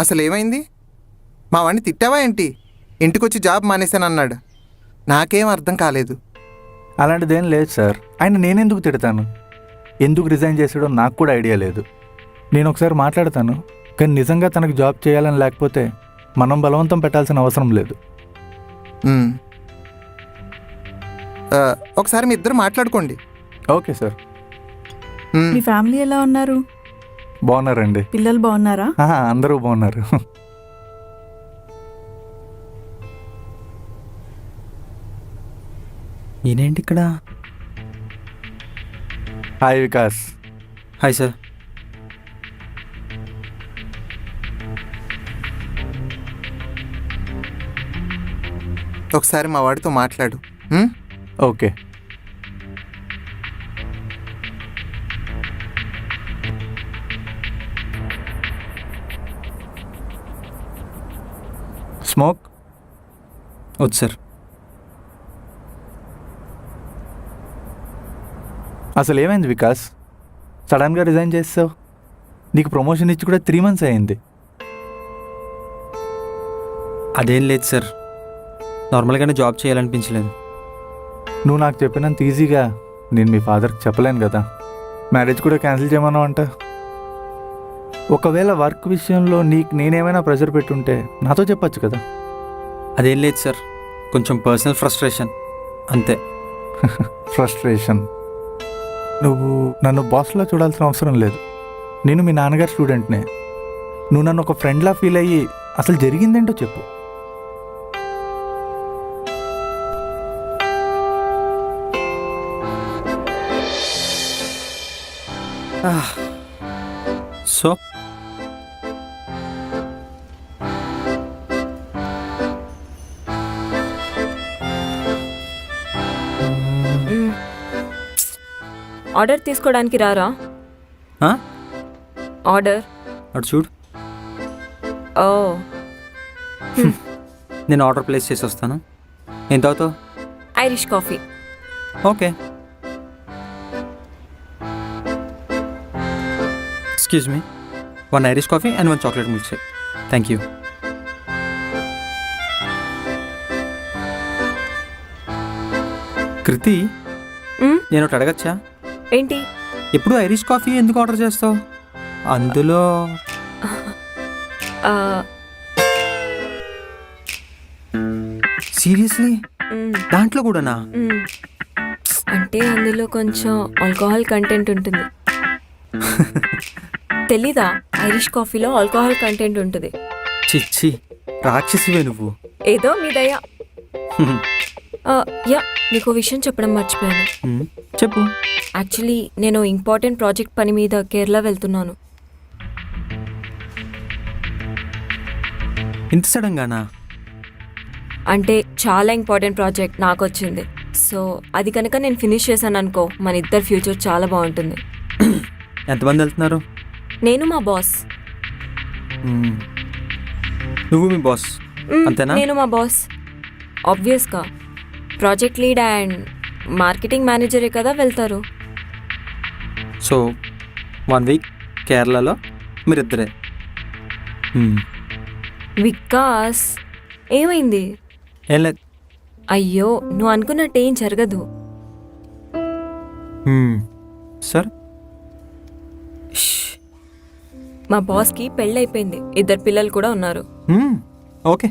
అసలు ఏమైంది? మా వాడిని తిట్టావా ఏంటి? ఇంటికొచ్చి జాబ్ మానేశానన్నాడు. నాకేం అర్థం కాలేదు. అలాంటిదేం లేదు సార్. ఆయన నేనెందుకు తిడతాను? ఎందుకు రిజైన్ చేసాడో నాకు కూడా ఐడియా లేదు. నేను ఒకసారి మాట్లాడతాను, కానీ నిజంగా తనకు జాబ్ చేయాలని లేకపోతే మనం బలవంతం పెట్టాల్సిన అవసరం లేదు. ఒకసారి మీ ఇద్దరు మాట్లాడుకోండి. Okay sir. మీ ఫ్యామిలీ ఎలా ఉన్నారు? బాగున్నారండి. పిల్లలు బాగున్నారా? అందరూ బాగున్నారు. ఈయనేంటి ఇక్కడ? హాయ్ వికాస్. Hi sir. ఒకసారి మా వాడితో మాట్లాడు. ఓకే. స్మోక్ వద్దు సార్. అసలు ఏమైంది వికాస్? సడన్గా రిజైన్ చేస్తావు? నీకు ప్రమోషన్ ఇచ్చి కూడా 3 months అయింది. అదేం లేదు సార్, నార్మల్గానే జాబ్ చేయాలనిపించలేదు. నువ్వు నాకు చెప్పినంత ఈజీగా నేను మీ ఫాదర్కి చెప్పలేను కదా. మ్యారేజ్ కూడా క్యాన్సిల్ చేయమన్నావు అంట. ఒకవేళ వర్క్ విషయంలో నీకు నేనేమైనా ప్రెషర్ పెట్టుంటే నాతో చెప్పచ్చు కదా. అదేం లేదు సార్, కొంచెం పర్సనల్ ఫ్రస్ట్రేషన్ అంతే. ఫ్రస్ట్రేషన్? నువ్వు నన్ను బాస్లా చూడాల్సిన అవసరం లేదు. నేను మీ నాన్నగారు స్టూడెంట్నే. నువ్వు నన్ను ఒక ఫ్రెండ్లా ఫీల్ అయ్యి అసలు జరిగిందేంటో చెప్పు. సో ఆర్డర్ తీసుకోవడానికి రారా? ఆర్డర్ అటు చూడు. ఓ నేను ఆర్డర్ ప్లేస్ చేసి వస్తాను. ఎంత అవుతావు? Irish coffee. Okay. Excuse me, 1 Irish coffee and 1 chocolate milk shake. Thank you. Kriti, నేను ఒకటి అడగచ్చా? ఏంటి? ఎప్పుడు ఐరిష్ కాఫీ ఎందుకు ఆర్డర్ చేస్తావు? అందులో సీరియస్లీ దాంట్లో కూడానా? అంటే అందులో కొంచెం ఆల్కహాల్ కంటెంట్ ఉంటుంది. తెలీదా? ఐరిష్ కాఫీలో ఆల్కహాల్ కంటెంట్ ఉంటుంది. చిచ్చి, రాక్షసివే నువ్వు. ఏదో మీ దయ. యా, నీకు విషయం చెప్పడం మర్చిపోయాను. చెప్పు. యాక్చువల్లీ నేను ఇంపార్టెంట్ ప్రాజెక్ట్ పని మీద కేరళ వెళ్తున్నాను. ఇంత సడన్గానా? అంటే చాలా ఇంపార్టెంట్ ప్రాజెక్ట్ నాకు వచ్చింది. సో అది కనుక నేను ఫినిష్ చేశాను అనుకో, మన ఇద్దరు ఫ్యూచర్ చాలా బాగుంటుంది. ఎంతమంది వెళ్తున్నారు? నేను, మా బాస్. నువ్వు మీ బాస్ అంతేనా? నేను మా బాస్. ఆబ్వియస్గా ప్రాజెక్ట్ లీడ్ అండ్ మార్కెటింగ్ మేనేజరే కదా వెళ్తారు. సో 1 week కేరళలో మీరిద్దరే. వికాస్, ఏమైంది? ఏం లేదు. అయ్యో, నువ్వు అనుకున్నట్టు ఏం జరగదు. సార్, మా బాస్కి పెళ్ళైపోయింది, 2 పిల్లలు కూడా ఉన్నారు. ఓకే.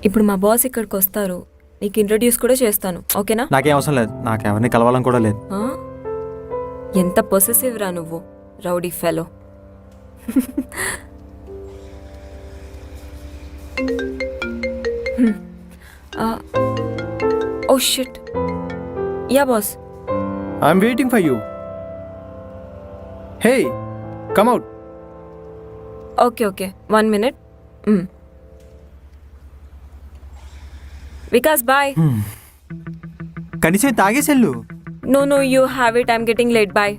ఇప్పుడు మా బాస్ ఇక్కడికి వస్తారు, నీకు ఇంట్రొడ్యూస్ కూడా చేస్తాను, ఓకేనా? నాకేం అవసరం లేదు, నాకెవరిని కలవాలని కూడా లేదు. ఎంత పొసెసివ్ రా నువ్వు, rowdy fellow. Oh shit. Ya boss. I'm waiting for you. Hey, come out. Okay okay, 1 minute. Vikas bye. కనీసం తాగేసెళ్ళు. No, you have it. I'm getting late. Bye.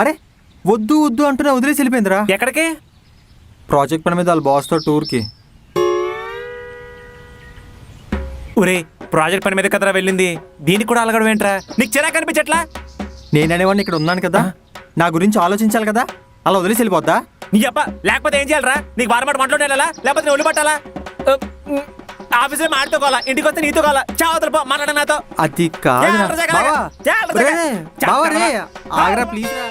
అరే వద్దు వద్దు అంటున్నా వదిలేసి వెళ్ళిపోయిందిరా. ఎక్కడికి? ప్రాజెక్ట్ పని మీద వాళ్ళ బాస్తో టూర్కి. ఒరే ప్రాజెక్ట్ పని మీద కదరా వెళ్ళింది, దీనికి కూడా అలగడం ఏంట్రా? నీకు చిరాకు అనిపించట్లా? నేననేవాడిని ఇక్కడ ఉన్నాను కదా, నా గురించి ఆలోచించాలి కదా, అలా వదిలేసి వెళ్ళిపోద్దా? నీ అప్ప లేకపోతే ఏం చేయాలరా? నీకు వారం మాట మాట్లాడాలా లేకపోతే నేను ఒళ్ళు పట్టాలా? ఆఫీసులో మాట్లాడుకోవాలా, ఇంటికి వస్తే నీతో కావాలా? చావతలు పో, మాట్లాడ నాతో. అది కాదు ఆగరా ప్లీజ్ రా.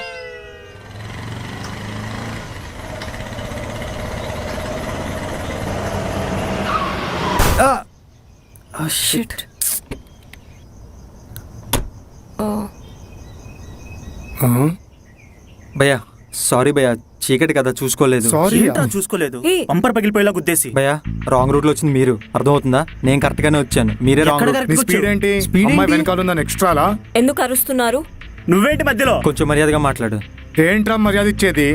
షిట్. భయ్యా సారీ భయ్యా, చీకటి కదా చూసుకోలేదు. ఏంట్రా చూసుకోలేదు? ఏ. పంపర్ పగిలిపోయేలా గుద్దేసి. భయ్యా రాంగ్ రూట్ లో వచ్చింది మీరు, అర్థమవుతుందా? నేను కరెక్ట్ గానే వచ్చాను, మీరే రాంగ్ ఎక్కడ రూట్. correct నీ స్పీడ్ ఏంటి? స్పీడ్ అమ్మాయి ఏంటి? వెనకాల ఉందని ఎక్స్ట్రాలా? ఎందుకు అరుస్తున్నారు? నువ్వేంటి మధ్యలో? కొంచెం మర్యాదగా మాట్లాడు. ఏంట్రా మర్యాద ఇచ్చేది?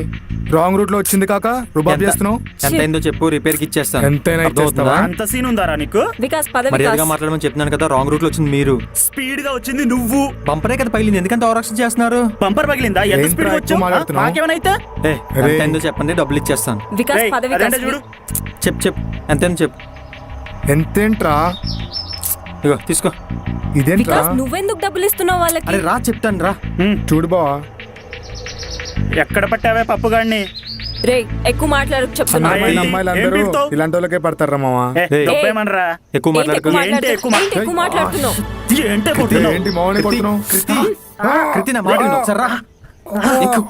రాంగ్ రూట్ లో వచ్చింది కాక రుబాబ్ చేస్తున్నావు. ఎంత అయిందో చెప్పు, రిపేర్ కి ఇచ్చేస్తాను. ఎంతైనా అర్థమవుతుందా? ఇచ్చేస్తావా? అంత సీన్ ఉందారా నీకు? వికాస్ పద మర్యాదగా వికాస్. మాట్లాడమని చెప్తున్నాను కదా, రాంగ్ రూట్ లో వచ్చింది మీరు. స్పీడ్ గా వచ్చింది నువ్వు. బంపరే కదా పగిలింది, ఎందుకంత ఓవరాక్షన్ చేస్తున్నారు? పంపర్ పగిలిందా? ఎంత ఏంట్రా స్పీడ్ ఎక్కువ వచ్చావు? మాట్లాడుతున్నావు? మాకేమైనా ఏ ఎంత అయిందో చెప్పండి, డబ్బులు ఇచ్చేస్తాను. వికాస్ పద వికాస్. చూడు. చెప్పు ఎంతైందో చెప్పు. ఎంతేంట్రా? ఇగో తీసుకో. ఇదేంట్రా? వికాస్ నువ్వెందుకు డబ్బులు ఇస్తున్నావు వాళ్ళకి? అరే రా చెప్తాను రా. చూడు బావా, ఎక్కడ పట్టావే పప్పుగాడిని? రే ఎక్కువ మాట్లాడు చెప్తున్నా. అమ్మాయి- అమ్మాయిలు అమ్మాయిలు ఏం అందరూ పీకుతావ్? ఇలాంటి వాళ్ళకే పడతారా మావా? ఏయ్. గొప్పేమనరా? ఎక్కువ ఏంటి మాట్లాడుకో. ఎక్కువ మాట్లాడుతున్నావు? ఏంటి ఎక్కువ ఏంటి ఎక్కువ మాట్లాడుతున్నావు? ఏంటే కొట్టున్నావు? ఏంటి మావని కొడుతున్నావు? కృతి నా మాట విను, ఒకసారి రా. ఎక్కు.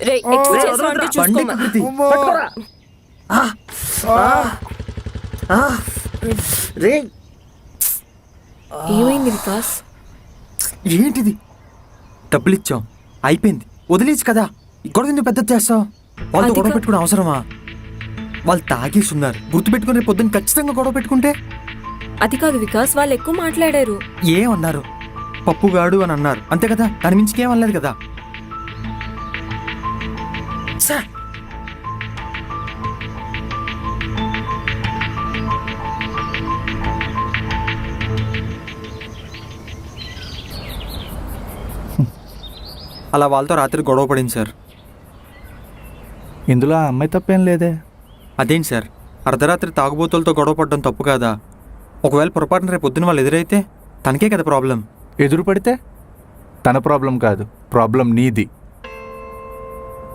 రే ఎక్కువ చేసావు అంటే చూసుకో బండి మరి. కృతి. ఏమైంది వికాస్? ఏంటిది? డబ్బులు ఇచ్చాం అయిపోయింది, వదిలేచ్చు కదా, గొడవ ఎందుకు పెద్ద చేస్తావు? వాళ్ళతో అది గొడవ కా- పెట్టుకునే అవసరమా? వాళ్ళు తాగేసి ఉన్నారు, గుర్తుపెట్టుకుని రేపు పొద్దున్న ఖచ్చితంగా గొడవ పెట్టుకుంటే. అది కాదు వికాస్, వాళ్ళు ఎక్కువ మాట్లాడారు. ఏమన్నారు? పప్పుగాడు అని అన్నారు అంతే కదా, దాని మించి ఏమనలేదు కదా. ఛే! అలా వాళ్ళతో రాత్రి గొడవ పడింది సార్. ఇందులో ఆ అమ్మాయి తప్పేం లేదే. అదేంటి సార్, అర్ధరాత్రి తాగుబోతులతో గొడవ పడడం తప్పు కాదా? ఒకవేళ పొరపాటున రేపు పొద్దున వాళ్ళు ఎదురైతే తనకే కదా ప్రాబ్లం. ఎదురు పడితే తన ప్రాబ్లం కాదు, ప్రాబ్లం నీది.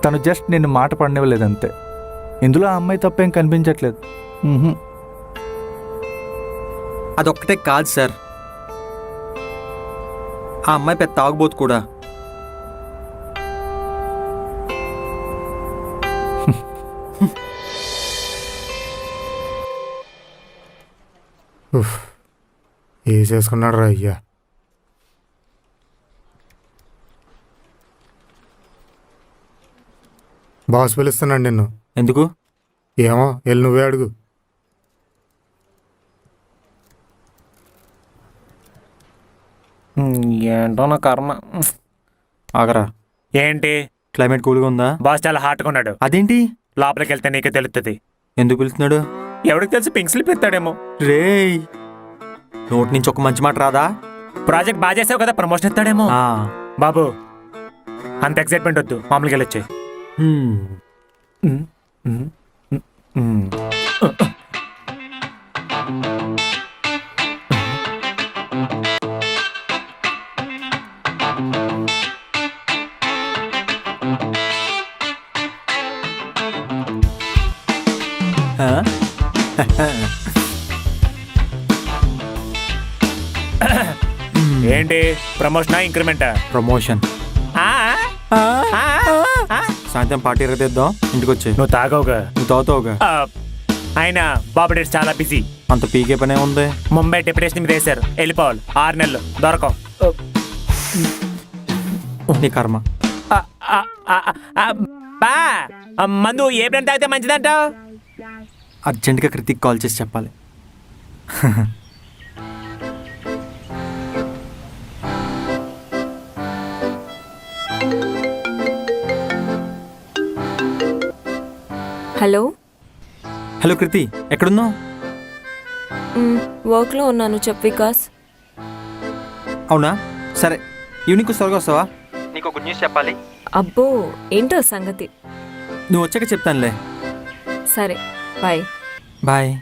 తను జస్ట్ నిన్ను మాట పడనివ్వలేదంతే. ఇందులో ఆ అమ్మాయి తప్పేం కనిపించట్లేదు. మ్హూ. అదొక్కటే కాదు సార్, ఆ అమ్మాయి పెద్ద తాగుబోతు కూడా. ఏ చేసుకున్నాడు రా అయ్యా? బాస్ పిలుస్తున్నాడు నిన్ను. ఎందుకు? ఏమో వెళ్ళి నువ్వే అడుగు. ఏంటో నా కర్మ. ఆగరా. ఏంటి? క్లైమేట్ కూల్గా ఉందా? బాస్ చాలా హాట్గా ఉన్నాడు. అదేంటి? లోపలికి వెళ్తే నీకే తెలుస్తుంది. ఎందుకు పిలుస్తున్నాడు? ఎవరికి తెలిసి పింక్ స్లిప్ ఎత్తాడేమో. రేయ్, నోటి నుంచి ఒక మంచి మాట రాదా? ప్రాజెక్ట్ బాగా చేసావు కదా, ప్రమోషన్ ఎత్తాడేమో. ఆ. బాబు అంత ఎక్సైట్మెంట్ వద్దు, మామూలుగా వెళ్ళొచ్చే. హ్మ్. ఆ? ఏంటి ప్రమోషనా ఇంక్రిమెంటా? ప్రమోషన్. సాయంత్రం పార్టీ ఎరగదిద్దాం, ఇంటికి వచ్చే. నువ్వు తాగవుగా. నువ్వు తాగుతావుగా. ఆయన బాబు డేట్స్ చాలా బిజీ. అంత పీకే పనే ఉంది. ముంబై డెప్యుటేషన్ మీద వేశారు, వెళ్ళిపోవాలి. 6 నెలలు దొరకవు. నీ కర్మ. బా మందు ఏ బ్రాండ్ తాగితే మంచిదంటావు? అర్జెంటుగా కృతిక్ కాల్ చేసి చెప్పాలి. హలో. హలో కృతి, ఎక్కడున్నావు? వర్క్లో ఉన్నాను, చెప్పు వికాస్. అవునా, సరే ఈవినింగ్ త్వరగా వస్తావా? నీకు గుడ్ న్యూస్ చెప్పాలి. అబ్బో ఏంటో సంగతి. నువ్వు వచ్చాక చెప్తానులే. సరే బాయ్. బాయ్.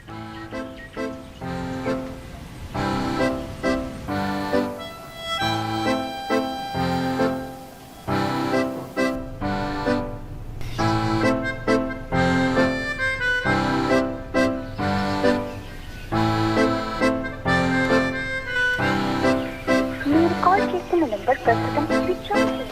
మీరు కాల్ చేస్తున్న నెంబర్ ప్రస్తుతం స్విచ్ ఆఫ్ చేయండి.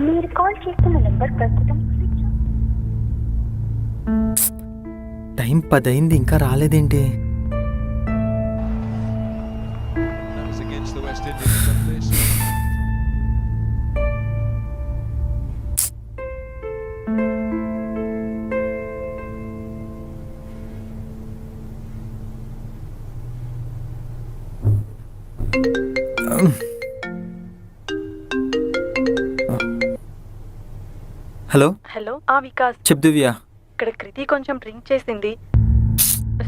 మీరు కాల్ చేస్తున్న నెంబర్ ప్రస్తుతం స్విచ్ ఆఫ్. టైం 10 అయింది, ఇంకా రాలేదేంటి? హలో హలో వికాస్, చెప్పు దివ్య. ఇక్కడ కృతి కొంచెం డ్రింక్ చేసింది,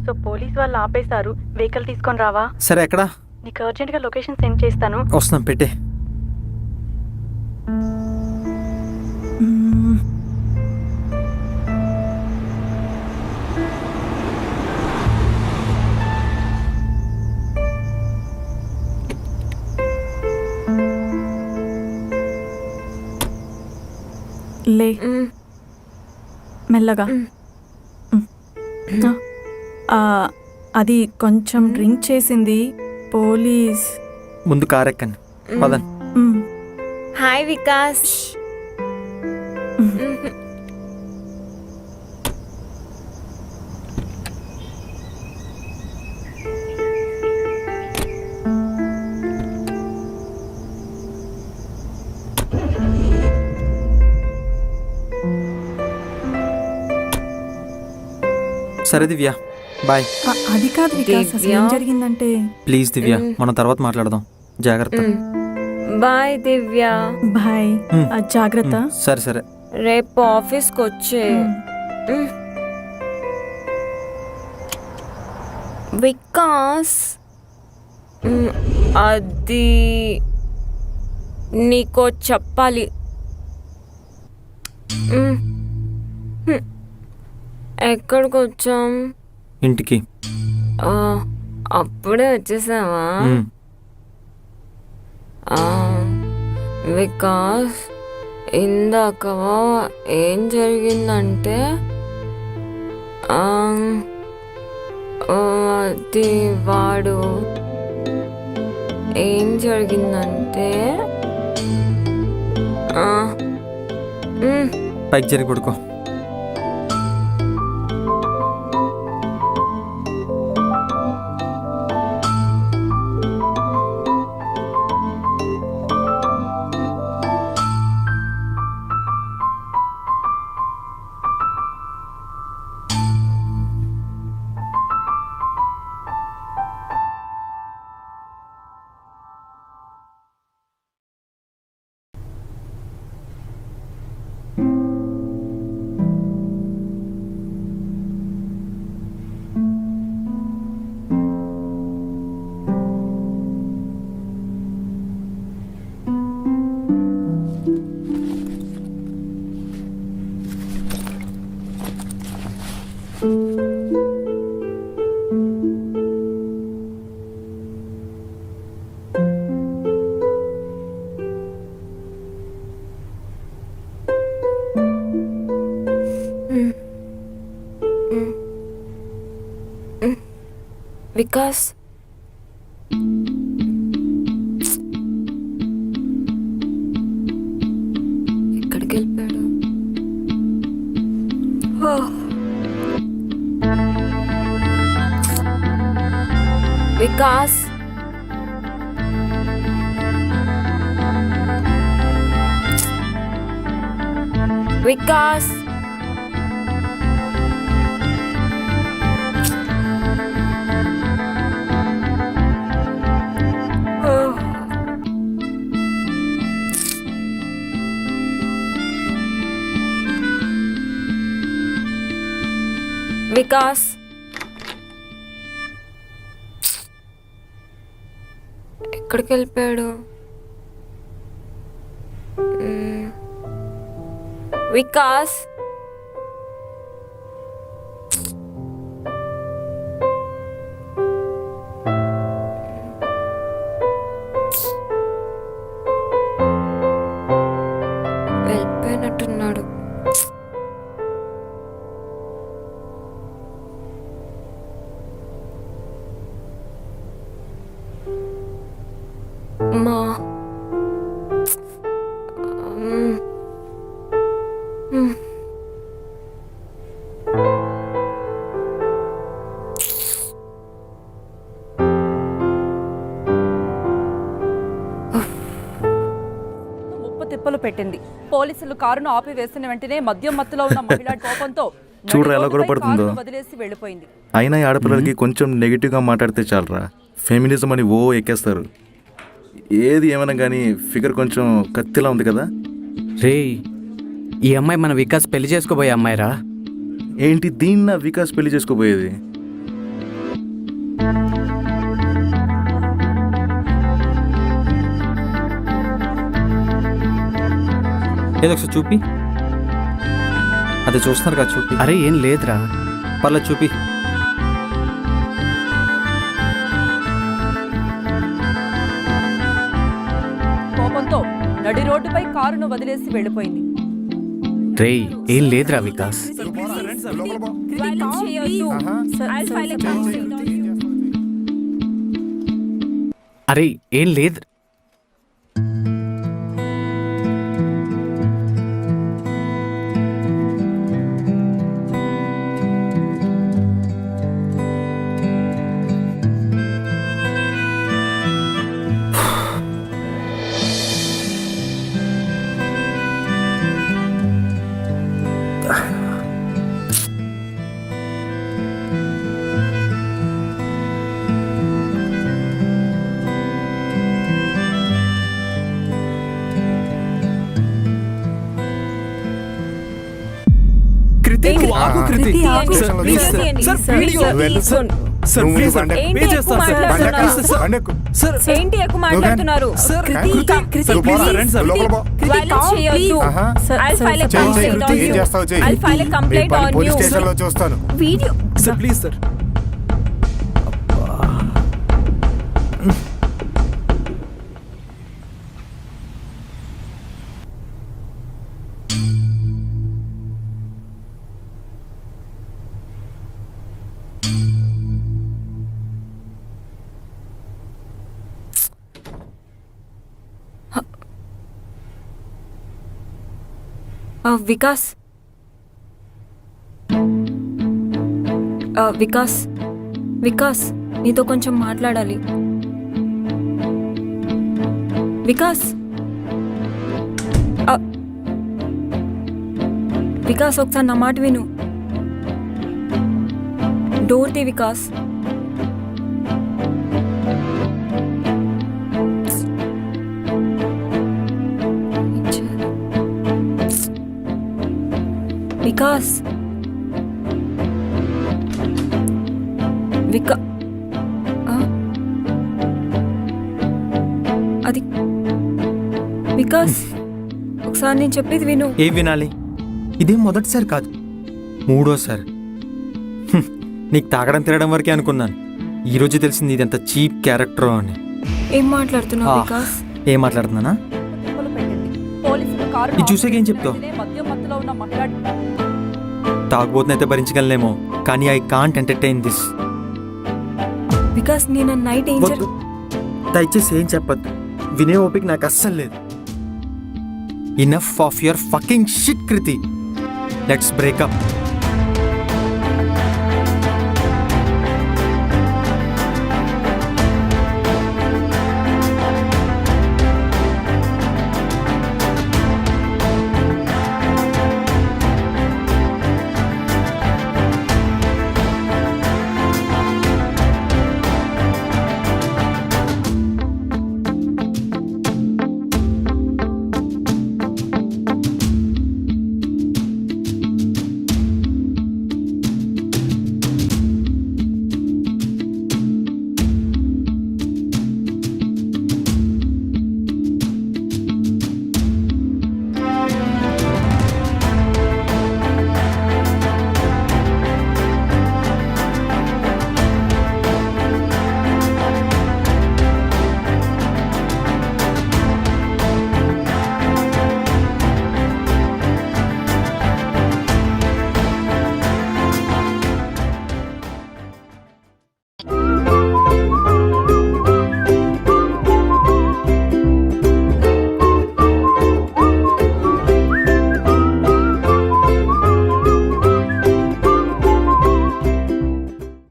సో పోలీస్ వాళ్ళు ఆపేశారు. వెహికల్ తీసుకొని రావా? సరే, ఎక్కడా? నీకు అర్జెంట్గా లొకేషన్ సెండ్ చేస్తాను. వస్తున్నాం, పెట్టే. లే మ్, మెల్లగా. ఆ, అది కొంచెం డ్రింక్ చేసింది. పోలీస్. ముందు కార్ ఎక్కండి, పదండి. మ్, హాయ్ వికాస్. సరే దివ్య, బాయ్. అది కాదు వికాస్, అసలు ఏం దివ్య? జరిగిందంటే ప్లీజ్ దివ్య, మనం తర్వాత మాట్లాడదాం. జాగ్రత్త. బాయ్ దివ్య. బాయ్. మ్. జాగ్రత్త. సరే సరే. రేపు ఆఫీస్కి వచ్చే. మ్. వికాస్, అది నీకో చెప్పాలి. ఎక్కడికి వచ్చాం? ఇంటికి. ఆ, అప్పుడే వచ్చేసావా? మ్. ఆ, వికాస్, ఇందాక ఏం జరిగిందంటే ఆ, అది వాడు ఏం జరిగిందంటే ఆ, పైకి జరిగి పడుకో. వికాస్, ఎక్కడికి వెళ్ళిపోయాడు? వికాస్, వికాస్, వికాస్ ఎక్కడికి వెళ్ళిపోయాడు? వికాస్ వెళ్ళిపోయినట్టున్నాడు. మా ముప్పు తిప్పలు పెట్టింది. పోలీసులు కారును ఆపివేసిన వెంటనే మద్యం మత్తులో ఉన్న మహిళ కోపంతో చూడరా ఎలా కూడా నడి పడుతుందో. కారును వదిలేసి వెళ్ళిపోయింది. అయినా ఈ ఆడపిల్లలకి కొంచెం నెగిటివ్గా మాట్లాడితే చాలరా, ఫెమినిజం అని ఓ ఎక్కేస్తారు. ఏది ఏమైనా కానీ ఫిగర్ కొంచెం కత్తిలా ఉంది కదా. రేయ్, ఈ అమ్మాయి మన వికాస్ పెళ్లి చేసుకోబోయే అమ్మాయిరా. ఏంటి దీన్న వికాస్ పెళ్లి చేసుకోబోయేది? ఏదో ఒకసారి చూపి. అదే చూస్తున్నారు కదా, చూపి. అరే ఏం లేదురా. పర్లేదు చూపి. కోపంతో నడి రోడ్డుపై కారును వదిలేసి వెళ్ళిపోయింది. రేయ్ ఏం లేదురా వికాస్. అరే ఏం లేదు. ఏంటి ఎక్కువ మాట్లాడుతున్నారు? చూస్తాను. Please sir. వికాస్ వికాస్ వికాస్ నీతో కొంచెం మాట్లాడాలి. వికాస్ వికాస్ ఒకసారి నా మాట విను. డోర్ తీ వికాస్. వికాస్ అది వికాస్ ఒకసారి నేను చెప్పేది విను. ఏం వినాలి? ఇదేం మొదటిసారి కాదు, మూడోసారి. నీకు తాగడం తినడం వరకే అనుకున్నాను. ఈరోజు తెలిసింది ఇది ఎంత చీప్ క్యారెక్టర్ అని. ఏం మాట్లాడుతున్నావు వికాస్? ఏం మాట్లాడుతున్నానా? తిప్పలు పెట్టింది. పోలీసులు కారును ఇది చూసాక ఏం చెప్తావు? ఆపివేసిన వెంటనే మద్యం మత్తులో ఉన్న మహిళ తాగుబోతునైతే భరించగలనేమో, కానీ I can't entertain this. Vikas నేను నైట్ ఏం వద్దు, దయచేసి ఏం చెప్పద్దు. వినే ఓపిక నాకు అస్సలు లేదు. Enough of your fucking shit Kriti. Let's breakup.